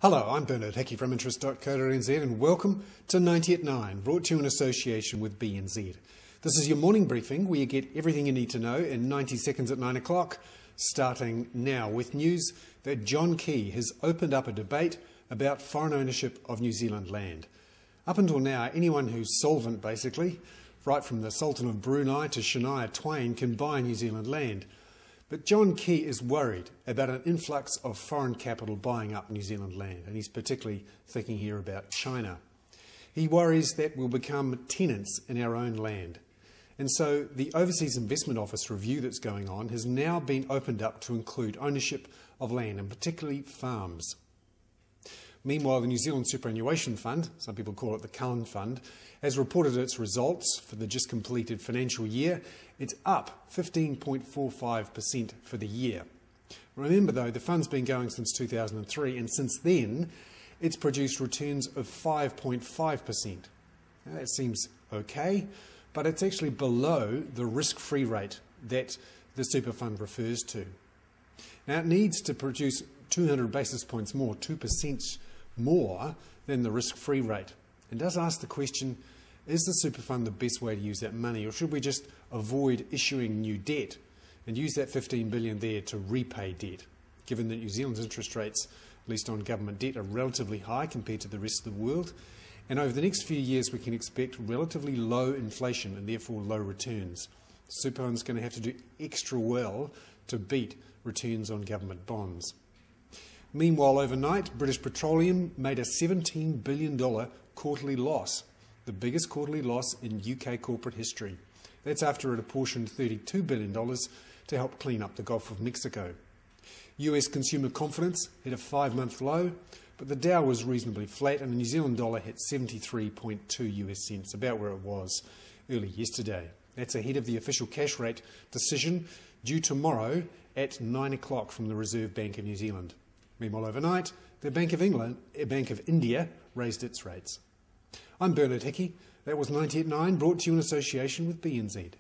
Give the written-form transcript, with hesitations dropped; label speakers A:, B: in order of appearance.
A: Hello, I'm Bernard Hickey from interest.co.nz and welcome to 90 at 9, brought to you in association with BNZ. This is your morning briefing where you get everything you need to know in 90 seconds at 9 o'clock, starting now with news that John Key has opened up a debate about foreign ownership of New Zealand land. Up until now, anyone who's solvent basically, right from the Sultan of Brunei to Shania Twain, can buy New Zealand land. But John Key is worried about an influx of foreign capital buying up New Zealand land, and he's particularly thinking here about China. He worries that we'll become tenants in our own land. And so the Overseas Investment Office review that's going on has now been opened up to include ownership of land, and particularly farms. Meanwhile, the New Zealand Superannuation Fund, some people call it the Cullen Fund, has reported its results for the just completed financial year. It's up 15.45% for the year. Remember though, the fund's been going since 2003, and since then it's produced returns of 5.5%. Now, that seems okay, but it's actually below the risk-free rate that the super fund refers to. Now, it needs to produce 200 basis points more, 2% more than the risk-free rate. And does ask the question, is the super fund the best way to use that money, or should we just avoid issuing new debt and use that 15 billion there to repay debt, given that New Zealand's interest rates, at least on government debt, are relatively high compared to the rest of the world, and over the next few years we can expect relatively low inflation and therefore low returns. The super fund's going to have to do extra well to beat returns on government bonds. Meanwhile, overnight, British Petroleum made a $17 billion quarterly loss, the biggest quarterly loss in UK corporate history. That's after it apportioned $32 billion to help clean up the Gulf of Mexico. US consumer confidence hit a 5-month low, but the Dow was reasonably flat and the New Zealand dollar hit 73.2 US cents, about where it was early yesterday. That's ahead of the official cash rate decision due tomorrow at 9 o'clock from the Reserve Bank of New Zealand. Meanwhile, overnight, the Bank of India raised its rates. I'm Bernard Hickey. That was 90 at 9, brought to you in association with BNZ.